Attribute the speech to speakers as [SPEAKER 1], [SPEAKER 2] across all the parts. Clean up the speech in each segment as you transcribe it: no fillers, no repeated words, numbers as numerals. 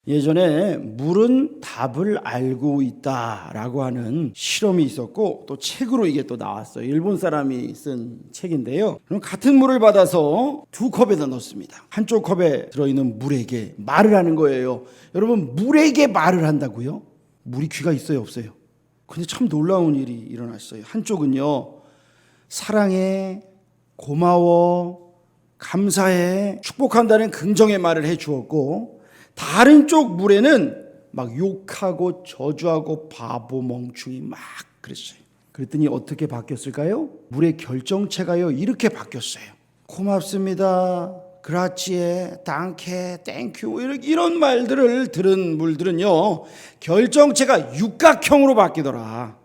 [SPEAKER 1] 예전에 물은 답을 알고 있다라고 하는 실험이 있었고 또 책으로 이게 또 나왔어요. 일본 사람이 쓴 책인데요. 그럼 같은 물을 받아서 두 컵에다 넣습니다. 한쪽 컵에 들어있는 물에게 말을 하는 거예요. 여러분, 물에게 말을 한다고요? 물이 귀가 있어요, 없어요? 근데 참 놀라운 일이 일어났어요. 한쪽은요, 사랑해, 고마워, 감사해, 축복한다는 긍정의 말을 해 주었고, 다른 쪽 물에는 막 욕하고 저주하고 바보 멍충이 막 그랬어요. 그랬더니 어떻게 바뀌었을까요? 물의 결정체가요, 이렇게 바뀌었어요. 고맙습니다, 그라치에, 당케, 땡큐, 이런 말들을 들은 물들은요, 결정체가 육각형으로 바뀌더라.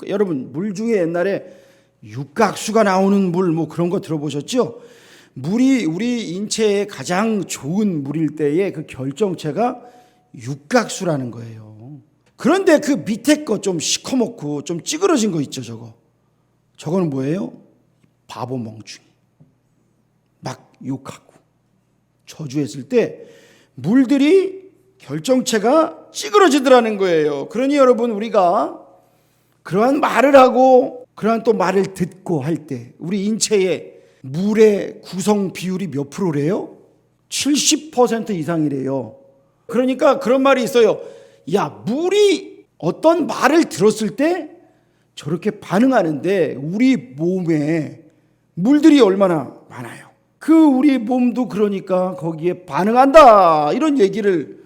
[SPEAKER 1] 여러분, 물 중에 옛날에 육각수가 나오는 물 뭐 그런 거 들어보셨죠? 물이 우리 인체에 가장 좋은 물일 때의 그 결정체가 육각수라는 거예요. 그런데 그 밑에 거 좀 시커멓고 좀 찌그러진 거 있죠, 저거는 뭐예요? 바보 멍충이. 막 욕하고 저주했을 때 물들이 결정체가 찌그러지더라는 거예요. 그러니 여러분, 우리가 그러한 말을 하고 그러한 또 말을 듣고 할 때 우리 인체에 물의 구성 비율이 몇 프로래요? 70% 이상이래요. 그러니까 그런 말이 있어요. 야, 물이 어떤 말을 들었을 때 저렇게 반응하는데 우리 몸에 물들이 얼마나 많아요. 그 우리 몸도 그러니까 거기에 반응한다, 이런 얘기를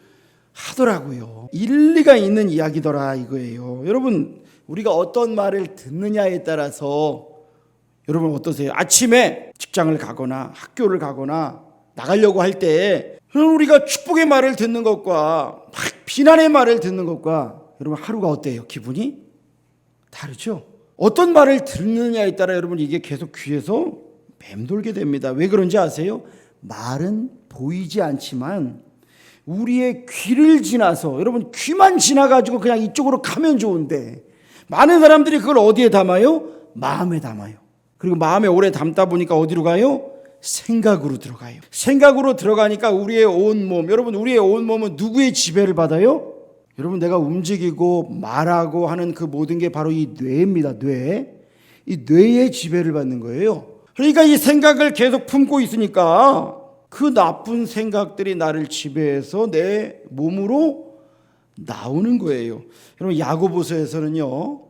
[SPEAKER 1] 하더라고요. 일리가 있는 이야기더라 이거예요. 여러분, 우리가 어떤 말을 듣느냐에 따라서 여러분 어떠세요? 아침에 직장을 가거나 학교를 가거나 나가려고 할 때 우리가 축복의 말을 듣는 것과 막 비난의 말을 듣는 것과 여러분 하루가 어때요? 기분이 다르죠? 어떤 말을 듣느냐에 따라 여러분 이게 계속 귀에서 맴돌게 됩니다. 왜 그런지 아세요? 말은 보이지 않지만 우리의 귀를 지나서, 여러분 귀만 지나가지고 그냥 이쪽으로 가면 좋은데 많은 사람들이 그걸 어디에 담아요? 마음에 담아요. 그리고 마음에 오래 담다 보니까 어디로 가요? 생각으로 들어가요. 생각으로 들어가니까 우리의 온몸, 여러분 우리의 온몸은 누구의 지배를 받아요? 여러분, 내가 움직이고 말하고 하는 그 모든 게 바로 이 뇌입니다. 이 뇌의 지배를 받는 거예요. 그러니까 이 생각을 계속 품고 있으니까 그 나쁜 생각들이 나를 지배해서 내 몸으로 나오는 거예요. 여러분, 야고보서에서는요,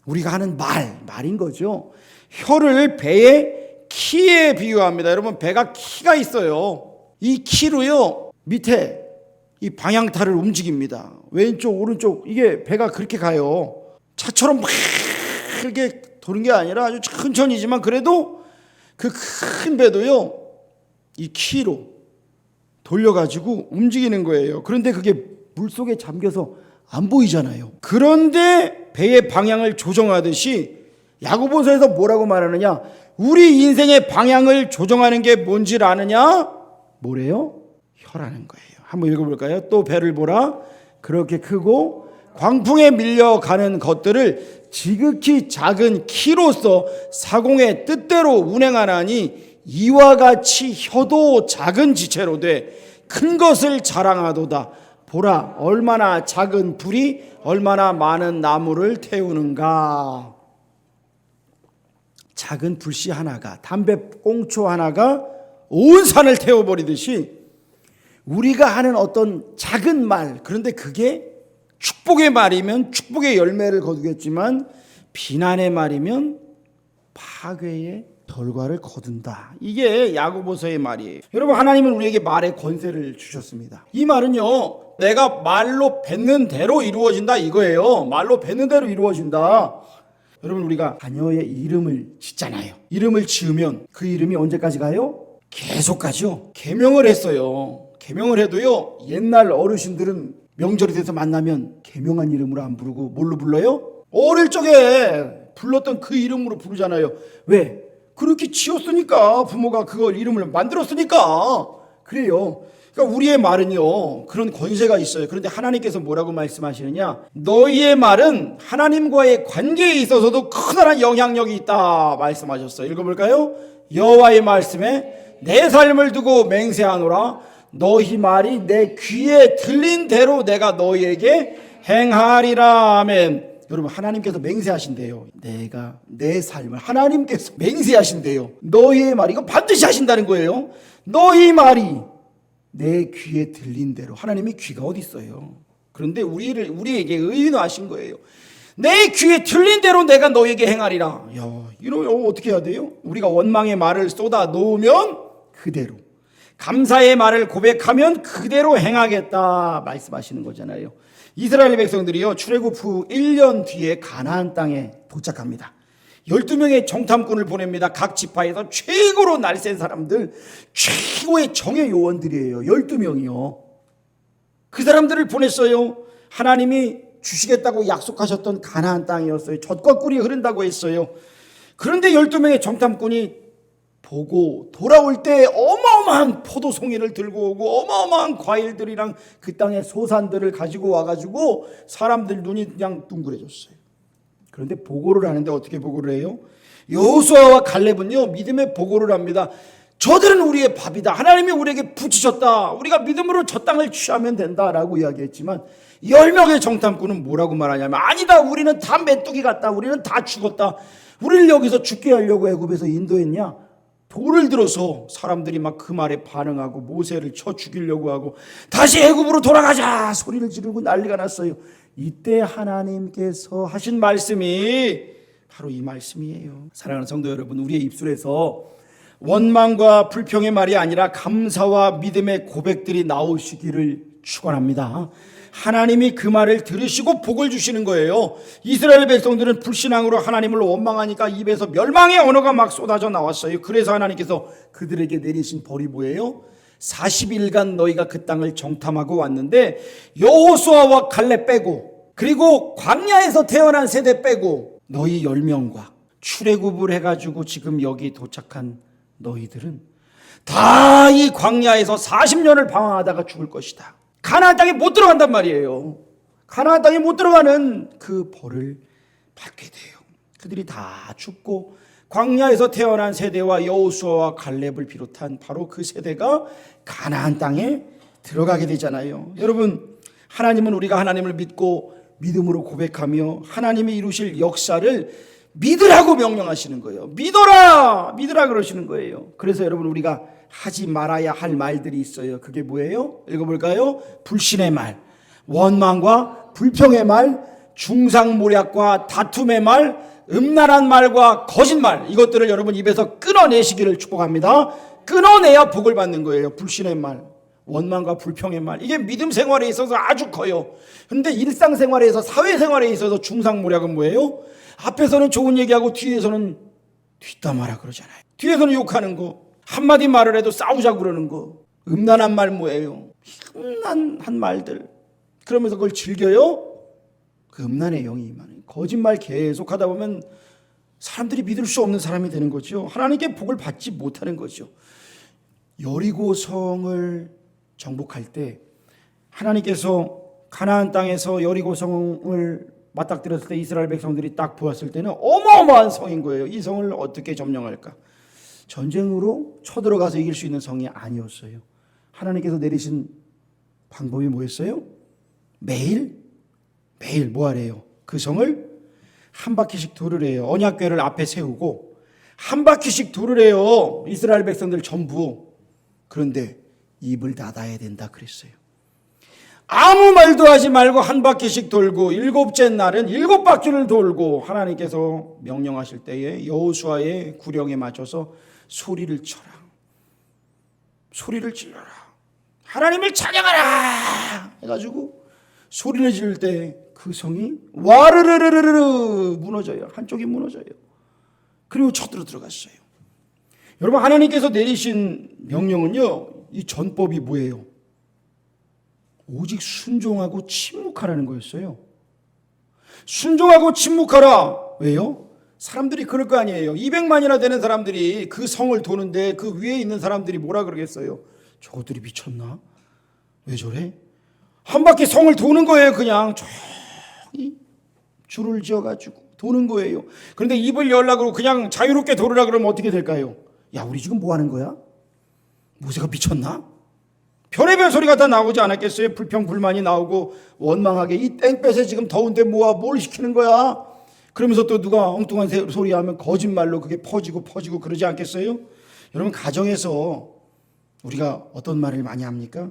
[SPEAKER 1] 우리가 하는 말인 거죠. 혀를 배의 키에 비유합니다. 여러분, 배가 키가 있어요. 이 키로요, 밑에 이 방향타를 움직입니다. 왼쪽 오른쪽, 이게 배가 그렇게 가요. 차처럼 막 이렇게 도는 게 아니라 아주 천천히지만 그래도 그 큰 배도요, 이 키로 돌려가지고 움직이는 거예요. 그런데 그게 물속에 잠겨서 안 보이잖아요. 그런데 배의 방향을 조정하듯이 야고보서에서 뭐라고 말하느냐? 우리 인생의 방향을 조정하는 게 뭔지를 아느냐? 뭐래요? 혀라는 거예요. 한번 읽어볼까요? 또 배를 보라. 그렇게 크고 광풍에 밀려가는 것들을 지극히 작은 키로서 사공의 뜻대로 운행하나니 이와 같이 혀도 작은 지체로 돼 큰 것을 자랑하도다. 보라, 얼마나 작은 불이 얼마나 많은 나무를 태우는가. 작은 불씨 하나가, 담배 꽁초 하나가 온 산을 태워버리듯이 우리가 하는 어떤 작은 말, 그런데 그게 축복의 말이면 축복의 열매를 거두겠지만 비난의 말이면 파괴의 결과를 거둔다. 이게 야고보서의 말이에요. 여러분, 하나님은 우리에게 말의 권세를 주셨습니다. 이 말은요, 내가 말로 뱉는 대로 이루어진다 이거예요. 말로 뱉는 대로 이루어진다. 여러분, 우리가 자녀의 이름을 짓잖아요. 이름을 지으면 그 이름이 언제까지 가요? 계속 가죠. 계명을 했어요. 계명을 해도요, 옛날 어르신들은 명절이 돼서 만나면 계명한 이름으로 안 부르고 뭘로 불러요? 어릴 적에 불렀던 그 이름으로 부르잖아요. 왜? 그렇게 지었으니까, 부모가 그걸 이름을 만들었으니까 그래요. 그러니까 우리의 말은요, 그런 권세가 있어요. 그런데 하나님께서 뭐라고 말씀하시느냐? 너희의 말은 하나님과의 관계에 있어서도 커다란 영향력이 있다 말씀하셨어요. 읽어볼까요? 여호와의 말씀에 내 삶을 두고 맹세하노라. 너희 말이 내 귀에 들린 대로 내가 너희에게 행하리라. 아멘. 여러분, 하나님께서 맹세하신대요. 내가 내 삶을 하나님께서 맹세하신대요. 너희의 말이, 이거 반드시 하신다는 거예요. 너희 말이 내 귀에 들린 대로. 하나님의 귀가 어디 있어요? 그런데 우리에게 의인화하신 거예요. 내 귀에 들린 대로 내가 너에게 행하리라. 야, 이러면 어떻게 해야 돼요? 우리가 원망의 말을 쏟아 놓으면 그대로, 감사의 말을 고백하면 그대로 행하겠다 말씀하시는 거잖아요. 이스라엘 백성들이요, 출애굽 후 1년 뒤에 가나안 땅에 도착합니다. 12명의 정탐꾼을 보냅니다. 각 지파에서 최고로 날쌘 사람들, 최고의 정예 요원들이에요. 12명이요. 그 사람들을 보냈어요. 하나님이 주시겠다고 약속하셨던 가나안 땅이었어요. 젖과 꿀이 흐른다고 했어요. 그런데 12명의 정탐꾼이 보고 돌아올 때 어마어마한 포도송이를 들고 오고 어마어마한 과일들이랑 그 땅의 소산들을 가지고 와가지고 사람들 눈이 그냥 둥그레졌어요. 그런데 보고를 하는데 어떻게 보고를 해요? 여호수아와 갈렙은요, 믿음의 보고를 합니다. 저들은 우리의 밥이다. 하나님이 우리에게 부치셨다. 우리가 믿음으로 저 땅을 취하면 된다라고 이야기했지만 10명의 정탐꾼은 뭐라고 말하냐면, 아니다, 우리는 다 메뚜기 같다. 우리는 다 죽었다. 우리를 여기서 죽게 하려고 애굽에서 인도했냐? 돌을 들어서 사람들이 막 그 말에 반응하고 모세를 쳐 죽이려고 하고 다시 애굽으로 돌아가자 소리를 지르고 난리가 났어요. 이때 하나님께서 하신 말씀이 바로 이 말씀이에요. 사랑하는 성도 여러분, 우리의 입술에서 원망과 불평의 말이 아니라 감사와 믿음의 고백들이 나오시기를 축원합니다. 하나님이 그 말을 들으시고 복을 주시는 거예요. 이스라엘 백성들은 불신앙으로 하나님을 원망하니까 입에서 멸망의 언어가 막 쏟아져 나왔어요. 그래서 하나님께서 그들에게 내리신 벌이 뭐예요? 40일간 너희가 그 땅을 정탐하고 왔는데 여호수아와 갈렙 빼고, 그리고 광야에서 태어난 세대 빼고 너희 10명과 출애굽을 해가지고 지금 여기 도착한 너희들은 다 이 광야에서 40년을 방황하다가 죽을 것이다. 가나안 땅에 못 들어간단 말이에요. 가나안 땅에 못 들어가는 그 벌을 받게 돼요. 그들이 다 죽고 광야에서 태어난 세대와 여호수아와 갈렙을 비롯한 바로 그 세대가 가나안 땅에 들어가게 되잖아요. 여러분, 하나님은 우리가 하나님을 믿고 믿음으로 고백하며 하나님이 이루실 역사를 믿으라고 명령하시는 거예요. 믿어라, 믿으라 그러시는 거예요. 그래서 여러분, 우리가 하지 말아야 할 말들이 있어요. 그게 뭐예요? 읽어볼까요? 불신의 말, 원망과 불평의 말, 중상모략과 다툼의 말, 음란한 말과 거짓말, 이것들을 여러분 입에서 끊어내시기를 축복합니다. 끊어내야 복을 받는 거예요. 불신의 말, 원망과 불평의 말, 이게 믿음 생활에 있어서 아주 커요. 그런데 일상생활에서, 사회생활에 있어서 중상모략은 뭐예요? 앞에서는 좋은 얘기하고 뒤에서는 뒷담화라 그러잖아요. 뒤에서는 욕하는 거, 한마디 말을 해도 싸우자고 그러는 거, 음란한 말 뭐예요? 음란한 말들. 그러면서 그걸 즐겨요? 그 음란의 영이 임하는, 거짓말 계속 하다 보면 사람들이 믿을 수 없는 사람이 되는 거죠. 하나님께 복을 받지 못하는 거죠. 여리고 성을 정복할 때, 하나님께서 가나안 땅에서 여리고 성을 맞닥뜨렸을 때 이스라엘 백성들이 딱 보았을 때는 어마어마한 성인 거예요. 이 성을 어떻게 점령할까? 전쟁으로 쳐들어가서 이길 수 있는 성이 아니었어요. 하나님께서 내리신 방법이 뭐였어요? 매일 뭐 하래요? 그 성을 한 바퀴씩 도르래요. 언약궤를 앞에 세우고 한 바퀴씩 도르래요. 이스라엘 백성들 전부. 그런데 입을 닫아야 된다 그랬어요. 아무 말도 하지 말고 한 바퀴씩 돌고 7째 날은 7바퀴를 돌고, 하나님께서 명령하실 때에 여호수아의 구령에 맞춰서 소리를 쳐라, 소리를 질러라, 하나님을 찬양하라 해가지고 소리를 지를 때 그 성이 와르르르르르 무너져요. 한쪽이 무너져요. 그리고 쳐들어 들어갔어요. 여러분, 하나님께서 내리신 명령은요, 이 전법이 뭐예요? 오직 순종하고 침묵하라는 거였어요. 순종하고 침묵하라. 왜요? 사람들이 그럴 거 아니에요. 200만이나 되는 사람들이 그 성을 도는데 그 위에 있는 사람들이 뭐라 그러겠어요? 저것들이 미쳤나? 왜 저래? 한 바퀴 성을 도는 거예요. 그냥 저기 줄을 지어가지고 도는 거예요. 그런데 입을 열라고 그냥 자유롭게 도르라 그러면 어떻게 될까요? 야, 우리 지금 뭐 하는 거야? 모세가 미쳤나? 별의별 소리가 다 나오지 않았겠어요? 불평 불만이 나오고 원망하게 이 땡볕에 지금 더운데 뭘 시키는 거야? 그러면서 또 누가 엉뚱한 소리 하면 거짓말로 그게 퍼지고 그러지 않겠어요? 여러분, 가정에서 우리가 어떤 말을 많이 합니까?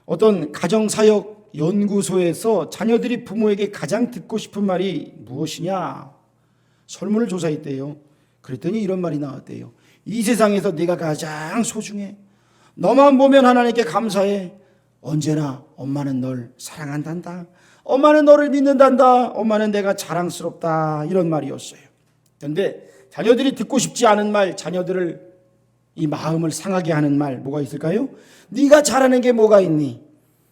[SPEAKER 1] 어떤 가정사역 연구소에서 자녀들이 부모에게 가장 듣고 싶은 말이 무엇이냐 설문을 조사했대요. 그랬더니 이런 말이 나왔대요. 이 세상에서 네가 가장 소중해. 너만 보면 하나님께 감사해. 언제나 엄마는 널 사랑한단다. 엄마는 너를 믿는단다. 엄마는 내가 자랑스럽다. 이런 말이었어요. 그런데 자녀들이 듣고 싶지 않은 말, 자녀들을 이 마음을 상하게 하는 말 뭐가 있을까요? 네가 잘하는 게 뭐가 있니?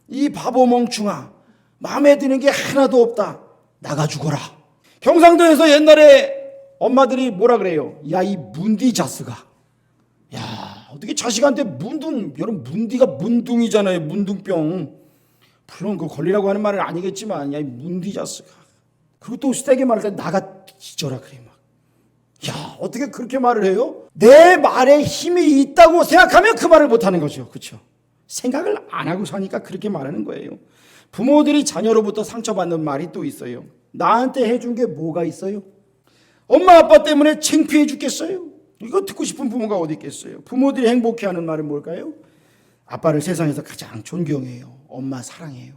[SPEAKER 1] 이 바보 멍충아, 마음에 드는 게 하나도 없다. 나가 죽어라. 경상도에서 옛날에 엄마들이 뭐라 그래요? 야, 이 문디 자스가. 야, 어떻게 자식한테 여러분 문디가 문둥이잖아요. 문둥병. 물론 그 걸리라고 하는 말은 아니겠지만, 야, 이 문디 자스가. 그리고 또 세게 말할 때 나가 뒤져라 그래 막. 야, 어떻게 그렇게 말을 해요? 내 말에 힘이 있다고 생각하면 그 말을 못하는 거죠. 그렇죠? 생각을 안 하고 사니까 그렇게 말하는 거예요. 부모들이 자녀로부터 상처받는 말이 또 있어요. 나한테 해준 게 뭐가 있어요? 엄마 아빠 때문에 창피해 죽겠어요? 이거 듣고 싶은 부모가 어디 있겠어요? 부모들이 행복해하는 말은 뭘까요? 아빠를 세상에서 가장 존경해요. 엄마 사랑해요.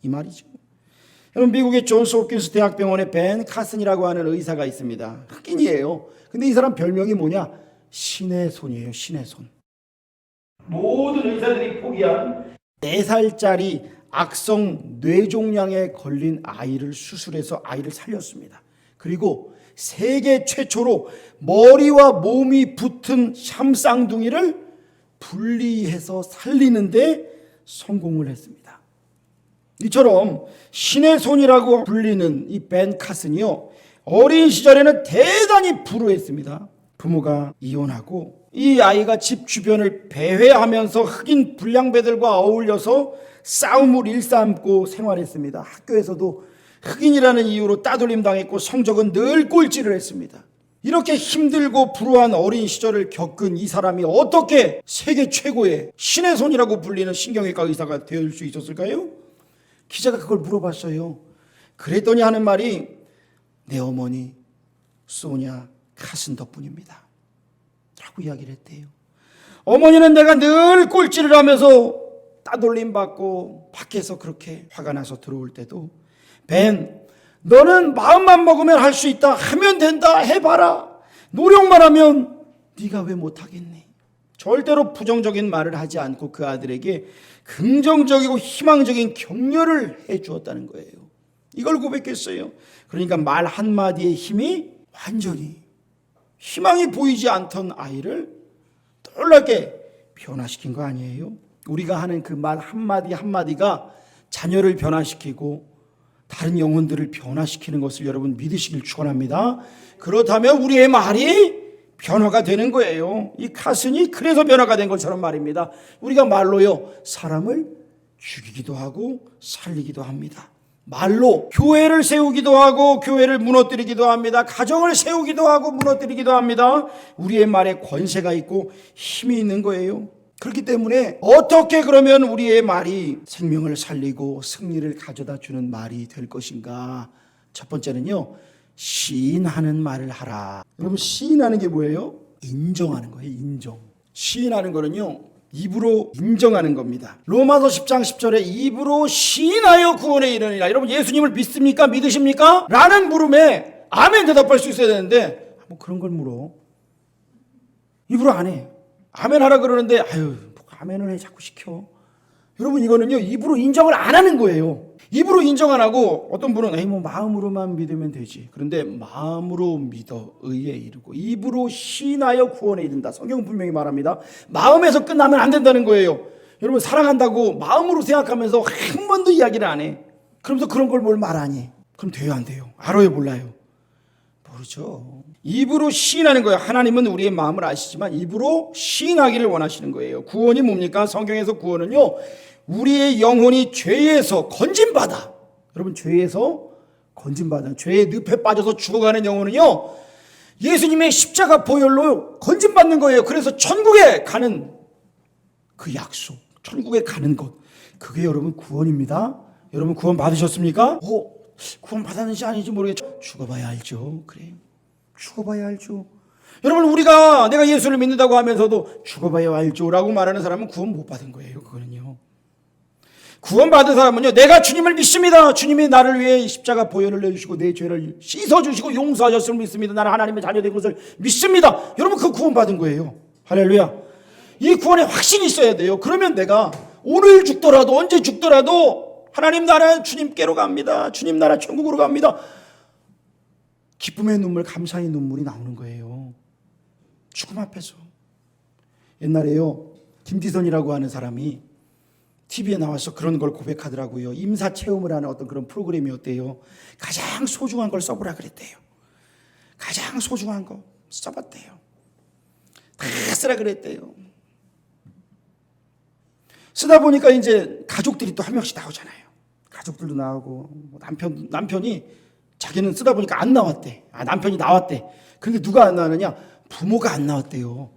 [SPEAKER 1] 이 말이죠. 여러분, 미국의 존스 홉킨스 대학병원에 벤 카슨이라고 하는 의사가 있습니다. 흑인이에요. 근데 이 사람 별명이 뭐냐? 신의 손이에요. 신의 손. 모든 의사들이 포기한 4살짜리 악성 뇌종양에 걸린 아이를 수술해서 아이를 살렸습니다. 그리고 세계 최초로 머리와 몸이 붙은 샴쌍둥이를 분리해서 살리는데 성공을 했습니다. 이처럼 신의 손이라고 불리는 이 벤 카슨이요, 어린 시절에는 대단히 불우했습니다. 부모가 이혼하고 이 아이가 집 주변을 배회하면서 흑인 불량배들과 어울려서 싸움을 일삼고 생활했습니다. 학교에서도 흑인이라는 이유로 따돌림 당했고 성적은 늘 꼴찌를 했습니다. 이렇게 힘들고 불우한 어린 시절을 겪은 이 사람이 어떻게 세계 최고의 신의 손이라고 불리는 신경외과 의사가 될 수 있었을까요? 기자가 그걸 물어봤어요. 그랬더니 하는 말이 내 어머니 소냐 카슨 덕분입니다 라고 이야기를 했대요. 어머니는 내가 늘 꼴찌를 하면서 따돌림 받고 밖에서 그렇게 화가 나서 들어올 때도 벤, 너는 마음만 먹으면 할 수 있다. 하면 된다. 해봐라. 노력만 하면 네가 왜 못하겠니? 절대로 부정적인 말을 하지 않고 그 아들에게 긍정적이고 희망적인 격려를 해주었다는 거예요. 이걸 고백했어요. 그러니까 말 한마디의 힘이 완전히 희망이 보이지 않던 아이를 놀랍게 변화시킨 거 아니에요? 우리가 하는 그 말 한마디 한마디가 자녀를 변화시키고 다른 영혼들을 변화시키는 것을 여러분 믿으시길 축원합니다. 그렇다면 우리의 말이 변화가 되는 거예요. 이 카슨이 그래서 변화가 된 것처럼 말입니다. 우리가 말로요, 사람을 죽이기도 하고 살리기도 합니다. 말로 교회를 세우기도 하고 교회를 무너뜨리기도 합니다. 가정을 세우기도 하고 무너뜨리기도 합니다. 우리의 말에 권세가 있고 힘이 있는 거예요. 그렇기 때문에 어떻게 그러면 우리의 말이 생명을 살리고 승리를 가져다 주는 말이 될 것인가? 첫 번째는요, 시인하는 말을 하라. 여러분, 시인하는 게 뭐예요? 인정하는 거예요. 인정. 시인하는 거는요, 입으로 인정하는 겁니다. 로마서 10장 10절에 입으로 시인하여 구원에 이르느니라. 여러분, 예수님을 믿습니까? 믿으십니까? 라는 물음에 아멘 대답할 수 있어야 되는데 뭐 그런 걸 물어. 입으로 안 해. 아멘 하라 그러는데 아유, 아멘을 해 자꾸 시켜. 여러분, 이거는요, 입으로 인정을 안 하는 거예요. 입으로 인정 안 하고 어떤 분은 에이 뭐 마음으로만 믿으면 되지. 그런데 마음으로 믿어 의에 이르고 입으로 시인하여 구원에 이른다. 성경은 분명히 말합니다. 마음에서 끝나면 안 된다는 거예요. 여러분, 사랑한다고 마음으로 생각하면서 한 번도 이야기를 안 해. 그러면서 그런 걸 뭘 말하니? 그럼 돼요, 안 돼요? 알아요, 몰라요? 모르죠. 입으로 시인하는 거예요. 하나님은 우리의 마음을 아시지만 입으로 시인하기를 원하시는 거예요. 구원이 뭡니까? 성경에서 구원은요, 우리의 영혼이 죄에서 건진받아. 여러분, 죄에서 건진받아. 죄의 늪에 빠져서 죽어가는 영혼은요, 예수님의 십자가 보혈로 건진받는 거예요. 그래서 천국에 가는 그 약속, 천국에 가는 것, 그게 여러분 구원입니다. 여러분 구원 받으셨습니까? 구원 받았는지 아닌지 모르겠죠. 죽어봐야 알죠. 그래요. 죽어봐야 알죠. 여러분 내가 예수를 믿는다고 하면서도 죽어봐야 알죠 라고 말하는 사람은 구원 못 받은 거예요. 그거는요. 구원 받은 사람은요, 내가 주님을 믿습니다. 주님이 나를 위해 십자가 보혈을 내주시고 내 죄를 씻어주시고 용서하셨음을 믿습니다. 나는 하나님의 자녀 된 것을 믿습니다. 여러분 그 구원 받은 거예요. 할렐루야. 이 구원에 확신이 있어야 돼요. 그러면 내가 오늘 죽더라도 언제 죽더라도 하나님 나라 주님께로 갑니다. 주님 나라 천국으로 갑니다. 기쁨의 눈물, 감사의 눈물이 나오는 거예요. 죽음 앞에서. 옛날에요, 김지선이라고 하는 사람이 TV에 나와서 그런 걸 고백하더라고요. 임사 체험을 하는 어떤 그런 프로그램이었대요. 가장 소중한 걸 써보라 그랬대요. 가장 소중한 거 써봤대요. 다 쓰라 그랬대요. 쓰다 보니까 이제 가족들이 또 한 명씩 나오잖아요. 가족들도 나오고 남편이 자기는 쓰다 보니까 안 나왔대. 남편이 나왔대. 근데 누가 안 나왔느냐? 부모가 안 나왔대요.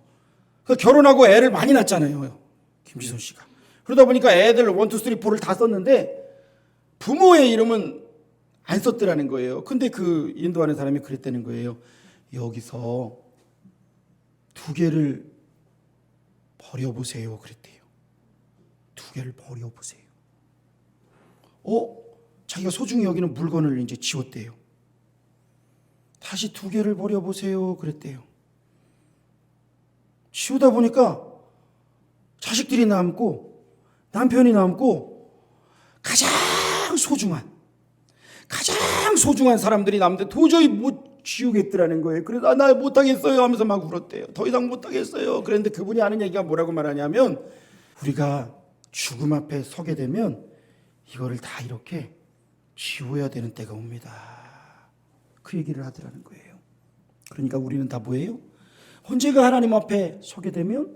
[SPEAKER 1] 결혼하고 애를 많이 낳았잖아요. 김지선 씨가. 그러다 보니까 애들 1, 2, 3, 4를 다 썼는데 부모의 이름은 안 썼더라는 거예요. 근데 그 인도하는 사람이 그랬다는 거예요. 여기서 2개를 버려보세요. 그랬대요. 2개를 버려보세요. 자기가 소중히 여기는 물건을 이제 지웠대요. 다시 2개를 버려보세요. 그랬대요. 지우다 보니까 자식들이 남고 남편이 남고 가장 소중한 사람들이 남는데 도저히 못 지우겠더라는 거예요. 그래서 나 못하겠어요 하면서 막 울었대요. 더 이상 못하겠어요. 그런데 그분이 하는 얘기가 뭐라고 말하냐면, 우리가 죽음 앞에 서게 되면 이거를 다 이렇게 지워야 되는 때가 옵니다. 그 얘기를 하더라는 거예요. 그러니까 우리는 다 뭐예요? 언제가 하나님 앞에 서게 되면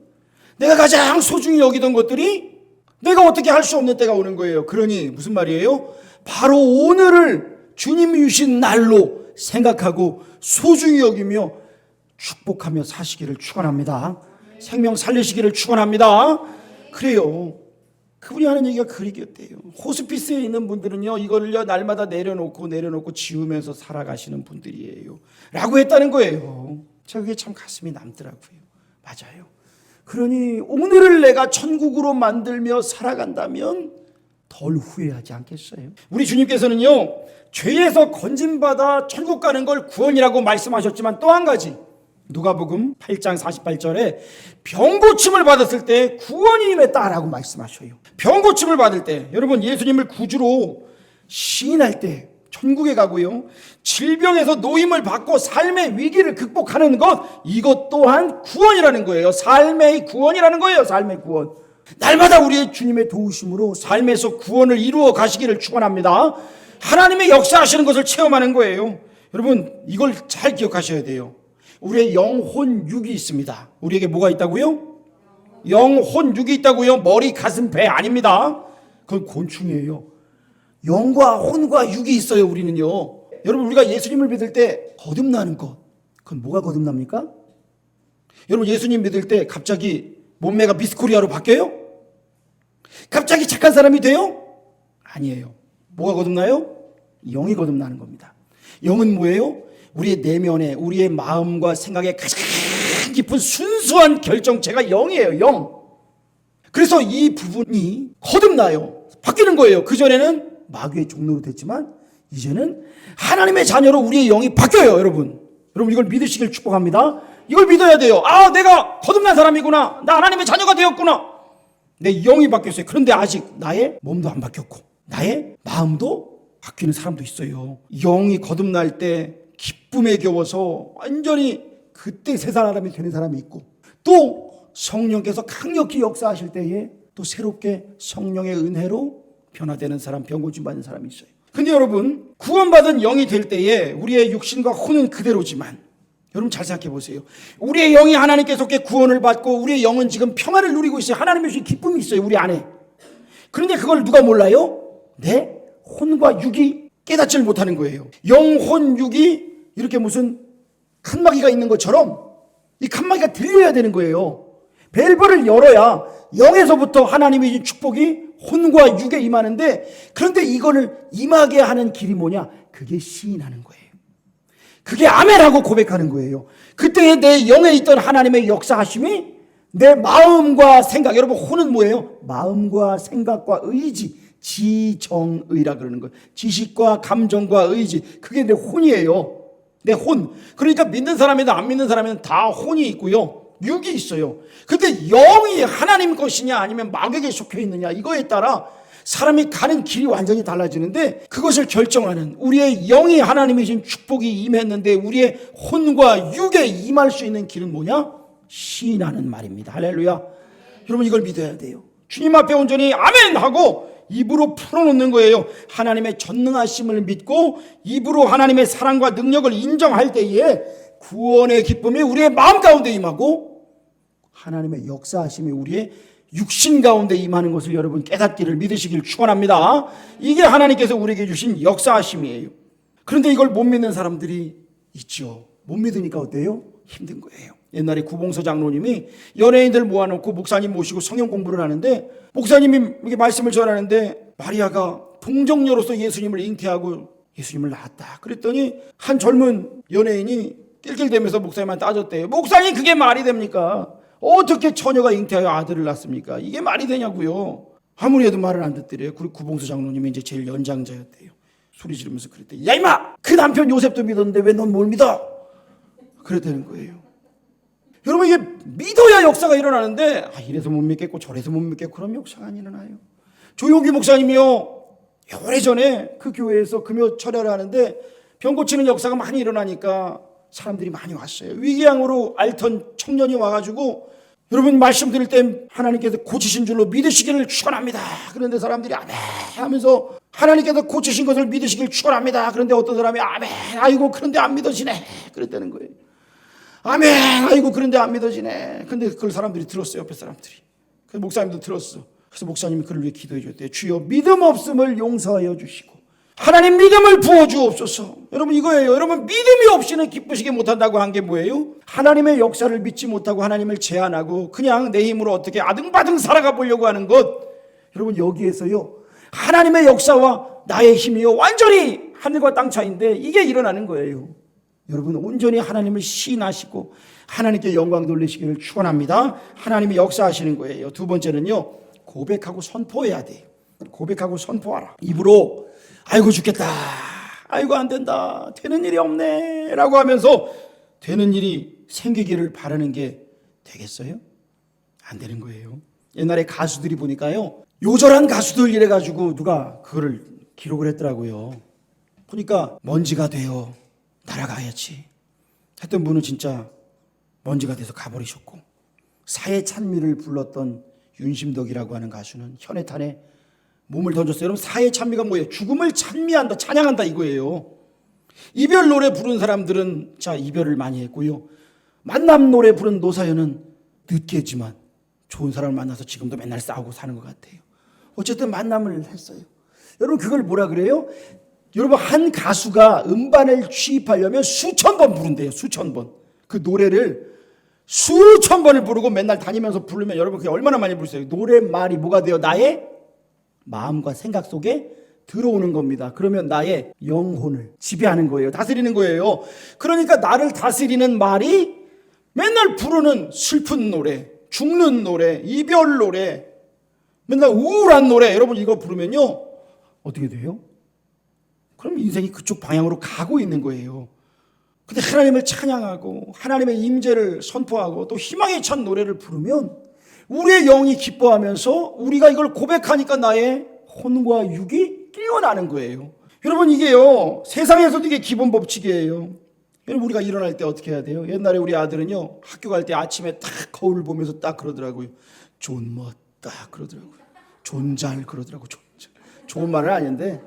[SPEAKER 1] 내가 가장 소중히 여기던 것들이 내가 어떻게 할 수 없는 때가 오는 거예요. 그러니 무슨 말이에요? 바로 오늘을 주님이 주신 날로 생각하고 소중히 여기며 축복하며 사시기를 축원합니다. 생명 살리시기를 축원합니다. 그래요. 그분이 하는 얘기가 그 얘기였대요. 호스피스에 있는 분들은요, 이거를요 날마다 내려놓고 지우면서 살아가시는 분들이에요 라고 했다는 거예요. 제가 그게 참 가슴이 남더라고요. 맞아요. 그러니 오늘을 내가 천국으로 만들며 살아간다면 덜 후회하지 않겠어요? 우리 주님께서는요, 죄에서 건진받아 천국 가는 걸 구원이라고 말씀하셨지만 또 한 가지, 누가복음 8장 48절에 병고침을 받았을 때 구원이 임했다라고 말씀하셔요. 병고침을 받을 때, 여러분 예수님을 구주로 시인할 때 천국에 가고요, 질병에서 노임을 받고 삶의 위기를 극복하는 것, 이것 또한 구원이라는 거예요. 삶의 구원이라는 거예요. 삶의 구원. 날마다 우리의 주님의 도우심으로 삶에서 구원을 이루어 가시기를 축원합니다. 하나님의 역사하시는 것을 체험하는 거예요. 여러분 이걸 잘 기억하셔야 돼요. 우리의 영혼 육이 있습니다. 우리에게 뭐가 있다고요? 영혼 육이 있다고요. 머리, 가슴, 배 아닙니다. 그건 곤충이에요. 영과 혼과 육이 있어요. 우리는요. 여러분 우리가 예수님을 믿을 때 거듭나는 것, 그건 뭐가 거듭납니까? 여러분 예수님 믿을 때 갑자기 몸매가 미스코리아로 바뀌어요? 갑자기 착한 사람이 돼요? 아니에요. 뭐가 거듭나요? 영이 거듭나는 겁니다. 영은 뭐예요? 우리의 내면에, 우리의 마음과 생각에 가장 깊은 순수한 결정체가 영이에요. 영. 그래서 이 부분이 거듭나요. 바뀌는 거예요. 그전에는 마귀의 종로로 됐지만 이제는 하나님의 자녀로 우리의 영이 바뀌어요. 여러분 이걸 믿으시길 축복합니다. 이걸 믿어야 돼요. 내가 거듭난 사람이구나. 나 하나님의 자녀가 되었구나. 내 영이 바뀌었어요. 그런데 아직 나의 몸도 안 바뀌었고 나의 마음도 바뀌는 사람도 있어요. 영이 거듭날 때 기쁨에 겨워서 완전히 그때 새 사람이 되는 사람이 있고, 또 성령께서 강력히 역사하실 때에 또 새롭게 성령의 은혜로 변화되는 사람, 병고침 받는 사람이 있어요. 근데 여러분 구원받은 영이 될 때에 우리의 육신과 혼은 그대로지만, 여러분 잘 생각해 보세요. 우리의 영이 하나님께서 구원을 받고 우리의 영은 지금 평화를 누리고 있어요. 하나님의 주신 기쁨이 있어요, 우리 안에. 그런데 그걸 누가 몰라요? 내 혼과 육이 깨닫지를 못하는 거예요. 영혼 육이 이렇게 무슨 칸막이가 있는 것처럼 이 칸막이가 들려야 되는 거예요. 밸브를 열어야 영에서부터 하나님의 주신 축복이 혼과 육에 임하는데, 그런데 이거를 임하게 하는 길이 뭐냐? 그게 시인하는 거예요. 그게 아멘하고 고백하는 거예요. 그때 내 영에 있던 하나님의 역사하심이 내 마음과 생각, 여러분 혼은 뭐예요? 마음과 생각과 의지, 지정의라 그러는 거예요. 지식과 감정과 의지, 그게 내 혼이에요. 내 혼. 그러니까 믿는 사람이든 안 믿는 사람이든 다 혼이 있고요, 육이 있어요. 근데 영이 하나님 것이냐 아니면 마귀에게 속해 있느냐, 이거에 따라 사람이 가는 길이 완전히 달라지는데, 그것을 결정하는, 우리의 영이 하나님이 주신 축복이 임했는데 우리의 혼과 육에 임할 수 있는 길은 뭐냐? 시인하는 말입니다. 할렐루야. 여러분 이걸 믿어야 돼요. 주님 앞에 온전히 아멘 하고 입으로 풀어놓는 거예요. 하나님의 전능하심을 믿고 입으로 하나님의 사랑과 능력을 인정할 때에 구원의 기쁨이 우리의 마음 가운데 임하고 하나님의 역사하심이 우리의 육신 가운데 임하는 것을 여러분 깨닫기를, 믿으시길 축원합니다. 이게 하나님께서 우리에게 주신 역사하심이에요. 그런데 이걸 못 믿는 사람들이 있죠. 못 믿으니까 어때요? 힘든 거예요. 옛날에 구봉서 장로님이 연예인들 모아놓고 목사님 모시고 성경 공부를 하는데, 목사님이 이렇게 말씀을 전하는데 마리아가 동정녀로서 예수님을 잉태하고 예수님을 낳았다. 그랬더니 한 젊은 연예인이 낄낄대면서 목사님한테 따졌대요. 목사님 그게 말이 됩니까? 어떻게 처녀가 잉태하여 아들을 낳습니까? 이게 말이 되냐고요. 아무리 해도 말을 안 듣더래요. 그리고 구봉서 장로님이 이제 제일 연장자였대요. 소리 지르면서 그랬대요. 야 임마! 그 남편 요셉도 믿었는데 왜 넌 뭘 믿어? 그랬다는 거예요. 여러분 이게 믿어야 역사가 일어나는데, 이래서 못 믿겠고 저래서 못 믿겠고 그럼 역사가 안 일어나요. 조용기 목사님이요, 오래전에 그 교회에서 금요 철야를 하는데 병 고치는 역사가 많이 일어나니까 사람들이 많이 왔어요. 위기양으로 앓던 청년이 와가지고, 여러분 말씀 드릴 때 하나님께서 고치신 줄로 믿으시기를 축원합니다. 그런데 사람들이 아멘 하면서 하나님께서 고치신 것을 믿으시기를 축원합니다. 그런데 어떤 사람이 아멘, 아이고 그런데 안 믿어지네 그랬다는 거예요. 아멘, 아이고 그런데 안 믿어지네. 근데 그걸 사람들이 들었어요. 옆에 사람들이. 그래서 목사님도 들었어. 그래서 목사님이 그를 위해 기도해 줬대요. 주여 믿음 없음을 용서하여 주시고 하나님 믿음을 부어주옵소서. 여러분 이거예요. 여러분 믿음이 없이는 기쁘시게 못한다고 한 게 뭐예요? 하나님의 역사를 믿지 못하고 하나님을 제한하고 그냥 내 힘으로 어떻게 아등바등 살아가 보려고 하는 것. 여러분 여기에서요, 하나님의 역사와 나의 힘이요 완전히 하늘과 땅 차이인데 이게 일어나는 거예요. 여러분 온전히 하나님을 시인하시고 하나님께 영광 돌리시기를 축원합니다. 하나님이 역사하시는 거예요. 두 번째는요, 고백하고 선포해야 돼요. 고백하고 선포하라. 입으로 아이고 죽겠다, 아이고 안 된다, 되는 일이 없네 라고 하면서 되는 일이 생기기를 바라는 게 되겠어요? 안 되는 거예요. 옛날에 가수들이 보니까요, 요절한 가수들 이래가지고 누가 그거를 기록을 했더라고요. 보니까 먼지가 되어 날아가야지 했던 분은 진짜 먼지가 돼서 가버리셨고, 사회 찬미를 불렀던 윤심덕이라고 하는 가수는 현해탄에 몸을 던졌어요. 여러분 사회 찬미가 뭐예요? 죽음을 찬미한다, 찬양한다 이거예요. 이별 노래 부른 사람들은 자 이별을 많이 했고요, 만남 노래 부른 노사연은 늦게 했지만 좋은 사람을 만나서 지금도 맨날 싸우고 사는 것 같아요. 어쨌든 만남을 했어요. 여러분 그걸 뭐라 그래요? 여러분 한 가수가 음반을 취입하려면 수천 번 부른대요. 수천 번. 그 노래를 수천 번을 부르고 맨날 다니면서 부르면 여러분 그게 얼마나 많이 부르세요? 노랫말이 뭐가 돼요? 나의 마음과 생각 속에 들어오는 겁니다. 그러면 나의 영혼을 지배하는 거예요. 다스리는 거예요. 그러니까 나를 다스리는 말이 맨날 부르는 슬픈 노래, 죽는 노래, 이별 노래, 맨날 우울한 노래, 여러분 이거 부르면요 어떻게 돼요? 그럼 인생이 그쪽 방향으로 가고 있는 거예요. 근데 하나님을 찬양하고 하나님의 임재를 선포하고 또 희망에 찬 노래를 부르면 우리의 영이 기뻐하면서 우리가 이걸 고백하니까 나의 혼과 육이 깨어나는 거예요. 여러분 이게요 세상에서도 이게 기본 법칙이에요. 여러분 우리가 일어날 때 어떻게 해야 돼요? 옛날에 우리 아들은요 학교 갈 때 아침에 딱 거울 보면서 딱 그러더라고요. 존멋다 그러더라고요. 존잘 그러더라고요. 존잘. 좋은 말은 아닌데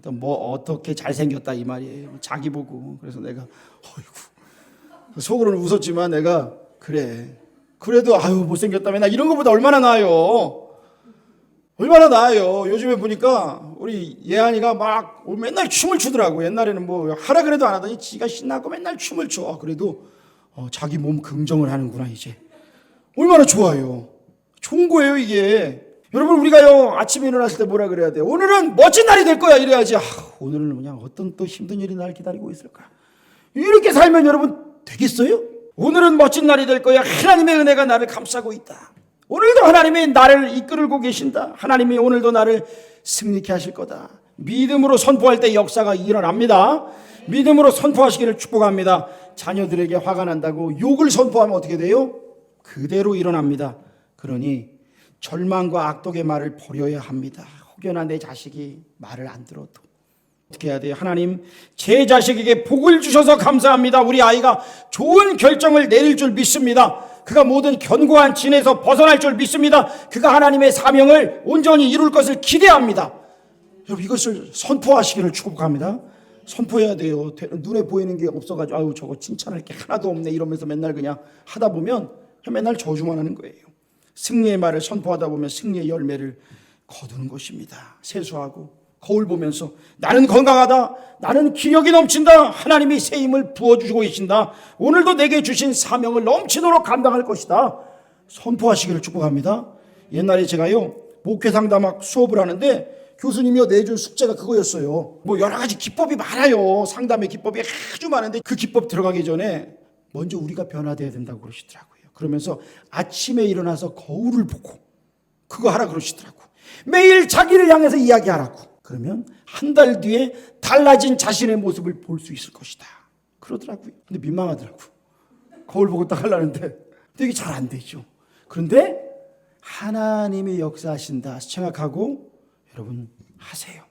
[SPEAKER 1] 또 뭐 어떻게 잘생겼다 이 말이에요. 자기 보고. 그래서 내가 어이구 속으로는 웃었지만 내가 그래 그래도 아유 못생겼다며 나 이런 것보다 얼마나 나아요. 얼마나 나아요. 요즘에 보니까 우리 예한이가 막 맨날 춤을 추더라고. 옛날에는 뭐 하라 그래도 안 하더니 지가 신나고 맨날 춤을 춰. 그래도 자기 몸 긍정을 하는구나 이제. 얼마나 좋아요. 좋은 거예요 이게. 여러분 우리가요 아침에 일어났을 때 뭐라 그래야 돼요? 오늘은 멋진 날이 될 거야 이래야지. 오늘은 그냥 어떤 또 힘든 일이 날 기다리고 있을까? 이렇게 살면 여러분 되겠어요? 오늘은 멋진 날이 될 거야. 하나님의 은혜가 나를 감싸고 있다. 오늘도 하나님이 나를 이끌고 계신다. 하나님이 오늘도 나를 승리케 하실 거다. 믿음으로 선포할 때 역사가 일어납니다. 믿음으로 선포하시기를 축복합니다. 자녀들에게 화가 난다고 욕을 선포하면 어떻게 돼요? 그대로 일어납니다. 그러니 절망과 악독의 말을 버려야 합니다. 혹여나 내 자식이 말을 안 들어도 어떻게 해야 돼요? 하나님, 제 자식에게 복을 주셔서 감사합니다. 우리 아이가 좋은 결정을 내릴 줄 믿습니다. 그가 모든 견고한 진에서 벗어날 줄 믿습니다. 그가 하나님의 사명을 온전히 이룰 것을 기대합니다. 여러분 이것을 선포하시기를 축복합니다. 선포해야 돼요. 눈에 보이는 게 없어가지고 아유 저거 칭찬할 게 하나도 없네 이러면서 맨날 그냥 하다 보면 맨날 저주만 하는 거예요. 승리의 말을 선포하다 보면 승리의 열매를 거두는 것입니다. 세수하고 거울 보면서 나는 건강하다. 나는 기력이 넘친다. 하나님이 새 힘을 부어주시고 계신다. 오늘도 내게 주신 사명을 넘치도록 감당할 것이다. 선포하시기를 축복합니다. 옛날에 제가요 목회 상담학 수업을 하는데 교수님이요 내준 숙제가 그거였어요. 뭐 여러 가지 기법이 많아요. 상담의 기법이 아주 많은데 그 기법 들어가기 전에 먼저 우리가 변화돼야 된다고 그러시더라고요. 그러면서 아침에 일어나서 거울을 보고 그거 하라 그러시더라고. 매일 자기를 향해서 이야기하라고. 그러면 한 달 뒤에 달라진 자신의 모습을 볼 수 있을 것이다. 그러더라고요. 근데 민망하더라고. 거울 보고 딱 하려는데 근데 이게 잘 안 되죠. 그런데 하나님이 역사하신다 생각하고 여러분 하세요.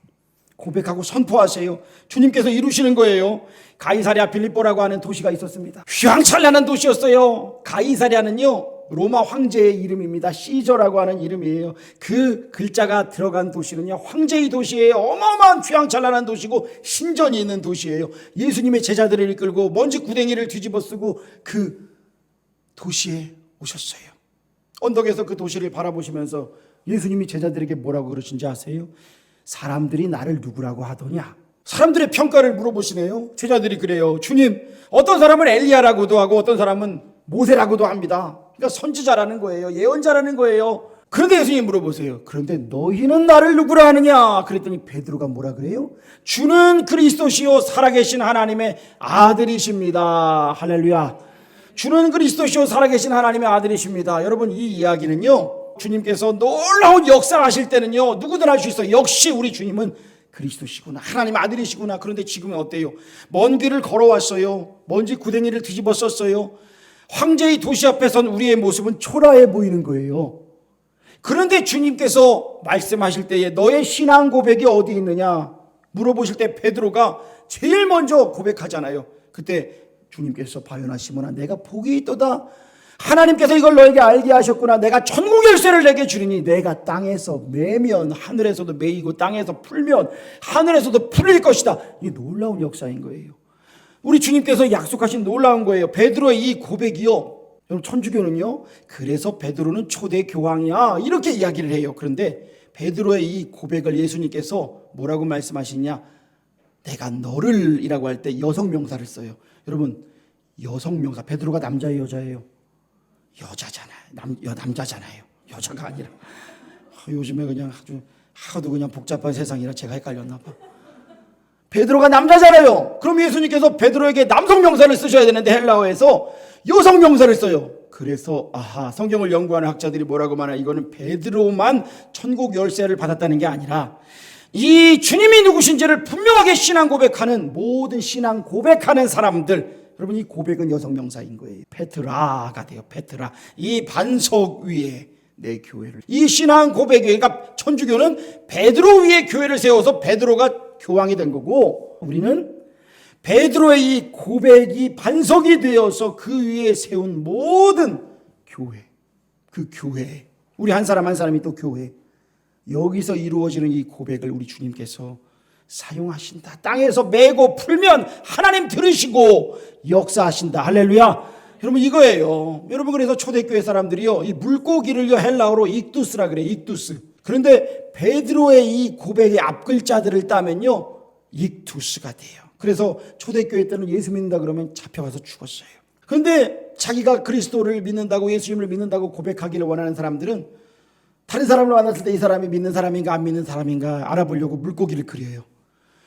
[SPEAKER 1] 고백하고 선포하세요. 주님께서 이루시는 거예요. 가이사랴 빌립보라고 하는 도시가 있었습니다. 휘황찬란한 도시였어요. 가이사랴는요 로마 황제의 이름입니다. 시저라고 하는 이름이에요. 그 글자가 들어간 도시는요 황제의 도시예요. 어마어마한 휘황찬란한 도시고 신전이 있는 도시예요. 예수님의 제자들을 이끌고 먼지 구덩이를 뒤집어 쓰고 그 도시에 오셨어요. 언덕에서 그 도시를 바라보시면서 예수님이 제자들에게 뭐라고 그러신지 아세요? 사람들이 나를 누구라고 하더냐? 사람들의 평가를 물어보시네요. 제자들이 그래요. 주님, 어떤 사람은 엘리야라고도 하고 어떤 사람은 모세라고도 합니다. 그러니까 선지자라는 거예요. 예언자라는 거예요. 그런데 예수님이 물어보세요. 그런데 너희는 나를 누구라 하느냐? 그랬더니 베드로가 뭐라 그래요? 주는 그리스도시요 살아계신 하나님의 아들이십니다. 할렐루야. 주는 그리스도시요 살아계신 하나님의 아들이십니다. 여러분 이 이야기는요 주님께서 놀라운 역사하실 때는요 누구든 알 수 있어요. 역시 우리 주님은 그리스도시구나. 하나님 아들이시구나. 그런데 지금은 어때요? 먼 길을 걸어왔어요. 먼지 구덩이를 뒤집어 썼어요. 황제의 도시 앞에 선 우리의 모습은 초라해 보이는 거예요. 그런데 주님께서 말씀하실 때에 너의 신앙 고백이 어디 있느냐 물어보실 때 베드로가 제일 먼저 고백하잖아요. 그때 주님께서 바요나 시몬아 내가 복이 있도다. 하나님께서 이걸 너에게 알게 하셨구나. 내가 천국 열쇠를 내게 주리니 내가 땅에서 매면 하늘에서도 매이고 땅에서 풀면 하늘에서도 풀릴 것이다. 이게 놀라운 역사인 거예요. 우리 주님께서 약속하신 놀라운 거예요. 베드로의 이 고백이요. 여러분 천주교는요. 그래서 베드로는 초대 교황이야. 이렇게 이야기를 해요. 그런데 베드로의 이 고백을 예수님께서 뭐라고 말씀하시냐? 내가 너를 이라고 할 때 여성 명사를 써요. 여러분 여성 명사 베드로가 남자예요 여자예요? 여자잖아요. 남자잖아요. 여자가 아니라. 요즘에 그냥 아주 하도 그냥 복잡한 세상이라 제가 헷갈렸나 봐. 베드로가 남자잖아요. 그럼 예수님께서 베드로에게 남성 명사를 쓰셔야 되는데 헬라어에서 여성 명사를 써요. 그래서 성경을 연구하는 학자들이 뭐라고 말하냐? 이거는 베드로만 천국 열쇠를 받았다는 게 아니라 이 주님이 누구신지를 분명하게 신앙 고백하는 모든 신앙 고백하는 사람들, 여러분 이 고백은 여성 명사인 거예요. 페트라가 돼요. 페트라. 이 반석 위에 내 교회를. 이 신앙 고백이 그러니까 천주교는 베드로 위에 교회를 세워서 베드로가 교황이 된 거고 우리는 베드로의 이 고백이 반석이 되어서 그 위에 세운 모든 교회, 그 교회, 우리 한 사람 한 사람이 또 교회, 여기서 이루어지는 이 고백을 우리 주님께서 사용하신다. 땅에서 메고 풀면 하나님 들으시고 역사하신다. 할렐루야. 여러분 이거예요. 여러분 그래서 초대교회 사람들이요 이 물고기를요 헬라어로 익두스라 그래요. 익두스. 그런데 베드로의 이 고백의 앞글자들을 따면요 익두스가 돼요. 그래서 초대교회 때는 예수 믿는다 그러면 잡혀가서 죽었어요. 그런데 자기가 그리스도를 믿는다고 예수님을 믿는다고 고백하기를 원하는 사람들은 다른 사람을 만났을 때 이 사람이 믿는 사람인가 안 믿는 사람인가 알아보려고 물고기를 그려요.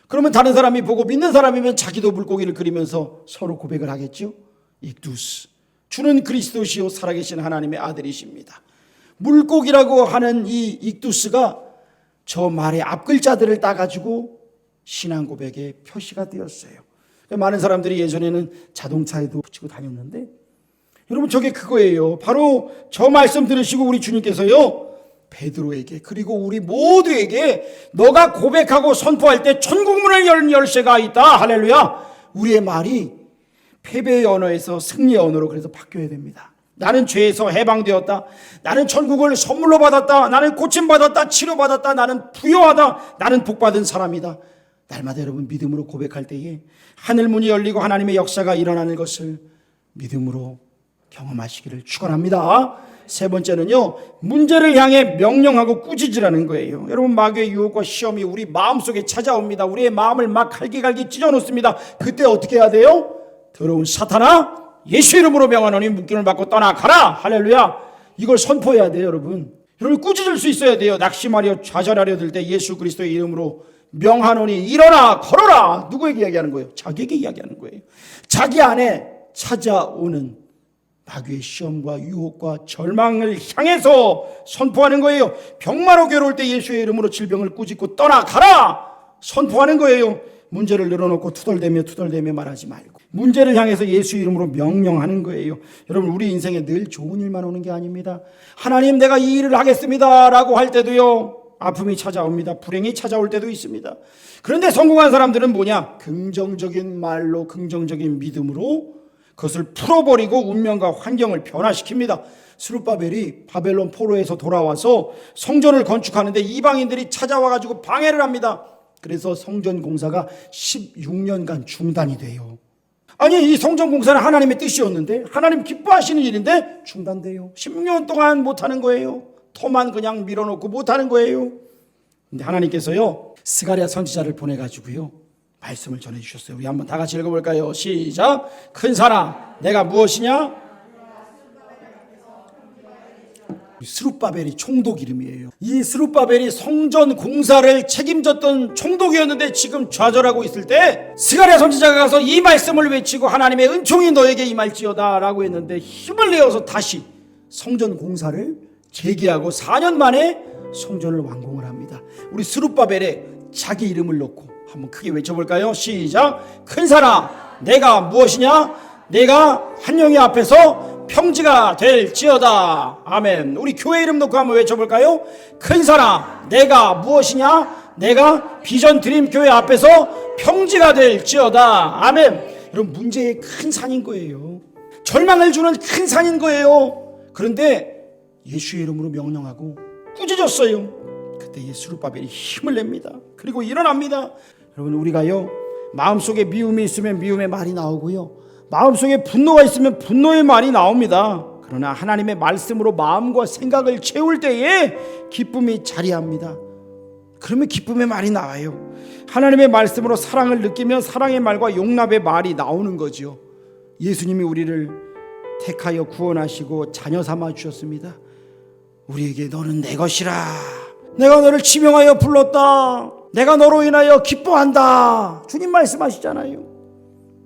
[SPEAKER 1] 그러면 다른 사람이 보고 믿는 사람이면 자기도 물고기를 그리면서 서로 고백을 하겠죠. 익두스, 주는 그리스도시요 살아계신 하나님의 아들이십니다. 물고기라고 하는 이 익두스가 저 말의 앞글자들을 따가지고 신앙 고백의 표시가 되었어요. 많은 사람들이 예전에는 자동차에도 붙이고 다녔는데, 여러분 저게 그거예요. 바로 저 말씀 들으시고 우리 주님께서요 베드로에게 그리고 우리 모두에게 너가 고백하고 선포할 때 천국문을 열 열쇠가 있다. 할렐루야. 우리의 말이 패배의 언어에서 승리의 언어로 그래서 바뀌어야 됩니다. 나는 죄에서 해방되었다. 나는 천국을 선물로 받았다. 나는 고침받았다. 치료받았다. 나는 부요하다. 나는 복받은 사람이다. 날마다 여러분 믿음으로 고백할 때에 하늘문이 열리고 하나님의 역사가 일어나는 것을 믿음으로 경험하시기를 축원합니다. 세 번째는요, 문제를 향해 명령하고 꾸짖으라는 거예요. 여러분 마귀의 유혹과 시험이 우리 마음속에 찾아옵니다. 우리의 마음을 막 갈기갈기 찢어놓습니다. 그때 어떻게 해야 돼요? 더러운 사탄아, 예수 이름으로 명하노니 묶임을 받고 떠나가라. 할렐루야. 이걸 선포해야 돼요. 여러분 꾸짖을 수 있어야 돼요. 낙심하려 좌절하려 들 때 예수 그리스도의 이름으로 명하노니 일어나 걸어라. 누구에게 이야기하는 거예요? 자기에게 이야기하는 거예요. 자기 안에 찾아오는 마귀의 시험과 유혹과 절망을 향해서 선포하는 거예요. 병마로 괴로울 때 예수의 이름으로 질병을 꾸짖고 떠나가라 선포하는 거예요. 문제를 늘어놓고 투덜대며 말하지 말고 문제를 향해서 예수 이름으로 명령하는 거예요. 여러분 우리 인생에 늘 좋은 일만 오는 게 아닙니다. 하나님 내가 이 일을 하겠습니다 라고 할 때도요 아픔이 찾아옵니다. 불행이 찾아올 때도 있습니다. 그런데 성공한 사람들은 뭐냐? 긍정적인 말로 긍정적인 믿음으로 그것을 풀어버리고 운명과 환경을 변화시킵니다. 스룹바벨이 바벨론 포로에서 돌아와서 성전을 건축하는데 이방인들이 찾아와가지고 방해를 합니다. 그래서 성전 공사가 16년간 중단이 돼요. 아니 이 성전 공사는 하나님의 뜻이었는데 하나님 기뻐하시는 일인데 중단돼요. 10년 동안 못하는 거예요. 토만 그냥 밀어놓고 못하는 거예요. 근데 하나님께서요 스가랴 선지자를 보내가지고요 말씀을 전해주셨어요. 우리 한번 다 같이 읽어볼까요? 시작. 큰 사람 내가 무엇이냐? 스룹바벨이 총독 이름이에요. 이 스룹바벨이 성전 공사를 책임졌던 총독이었는데 지금 좌절하고 있을 때 스가랴 선지자가 가서 이 말씀을 외치고 하나님의 은총이 너에게 임할지어다 라고 했는데 힘을 내어서 다시 성전 공사를 재개하고 4년 만에 성전을 완공을 합니다. 우리 스룹바벨에 자기 이름을 넣고 한번 크게 외쳐볼까요? 시작. 큰 사람 내가 무엇이냐? 내가 한영이 앞에서 평지가 될지어다. 아멘. 우리 교회 이름 놓고 한번 외쳐볼까요? 큰 사람 내가 무엇이냐? 내가 비전 드림 교회 앞에서 평지가 될지어다. 아멘. 여러분 문제의 큰 산인 거예요. 절망을 주는 큰 산인 거예요. 그런데 예수의 이름으로 명령하고 꾸짖었어요. 그때 스룹바벨이 힘을 냅니다. 그리고 일어납니다. 여러분 우리가요 마음속에 미움이 있으면 미움의 말이 나오고요 마음속에 분노가 있으면 분노의 말이 나옵니다. 그러나 하나님의 말씀으로 마음과 생각을 채울 때에 기쁨이 자리합니다. 그러면 기쁨의 말이 나와요. 하나님의 말씀으로 사랑을 느끼면 사랑의 말과 용납의 말이 나오는 거죠. 예수님이 우리를 택하여 구원하시고 자녀 삼아 주셨습니다. 우리에게 너는 내 것이라 내가 너를 지명하여 불렀다. 내가 너로 인하여 기뻐한다. 주님 말씀하시잖아요.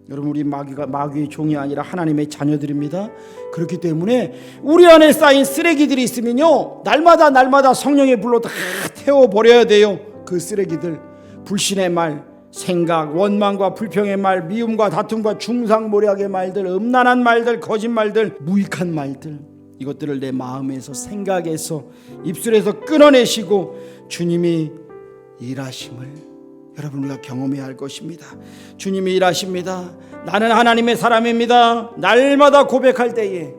[SPEAKER 1] 여러분 우리 마귀의 종이 아니라 하나님의 자녀들입니다. 그렇기 때문에 우리 안에 쌓인 쓰레기들이 있으면요 날마다 성령의 불로 다 태워버려야 돼요. 그 쓰레기들 불신의 말, 생각, 원망과 불평의 말, 미움과 다툼과 중상모략의 말들, 음란한 말들, 거짓말들, 무익한 말들 이것들을 내 마음에서 생각에서 입술에서 끊어내시고 주님이 일하심을 여러분 우리가 경험해야 할 것입니다. 주님이 일하십니다. 나는 하나님의 사람입니다. 날마다 고백할 때에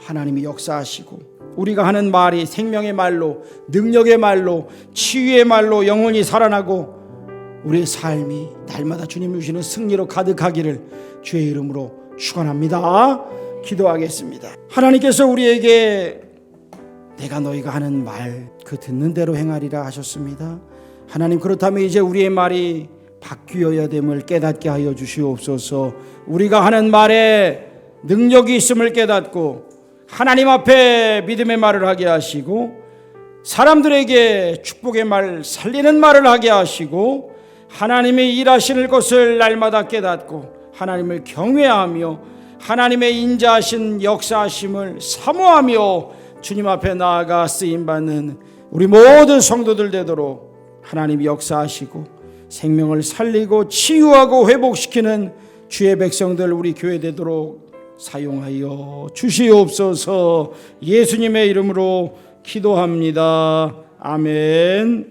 [SPEAKER 1] 하나님이 역사하시고 우리가 하는 말이 생명의 말로 능력의 말로 치유의 말로 영혼이 살아나고 우리의 삶이 날마다 주님이 주시는 승리로 가득하기를 주의 이름으로 축원합니다. 기도하겠습니다. 하나님께서 우리에게 내가 너희가 하는 말 그 듣는 대로 행하리라 하셨습니다. 하나님 그렇다면 이제 우리의 말이 바뀌어야 됨을 깨닫게 하여 주시옵소서. 우리가 하는 말에 능력이 있음을 깨닫고 하나님 앞에 믿음의 말을 하게 하시고 사람들에게 축복의 말, 살리는 말을 하게 하시고 하나님의 일하시는 것을 날마다 깨닫고 하나님을 경외하며 하나님의 인자하신 역사하심을 사모하며 주님 앞에 나아가 쓰임받는 우리 모든 성도들 되도록 하나님이 역사하시고 생명을 살리고 치유하고 회복시키는 주의 백성들 우리 교회 되도록 사용하여 주시옵소서. 예수님의 이름으로 기도합니다. 아멘.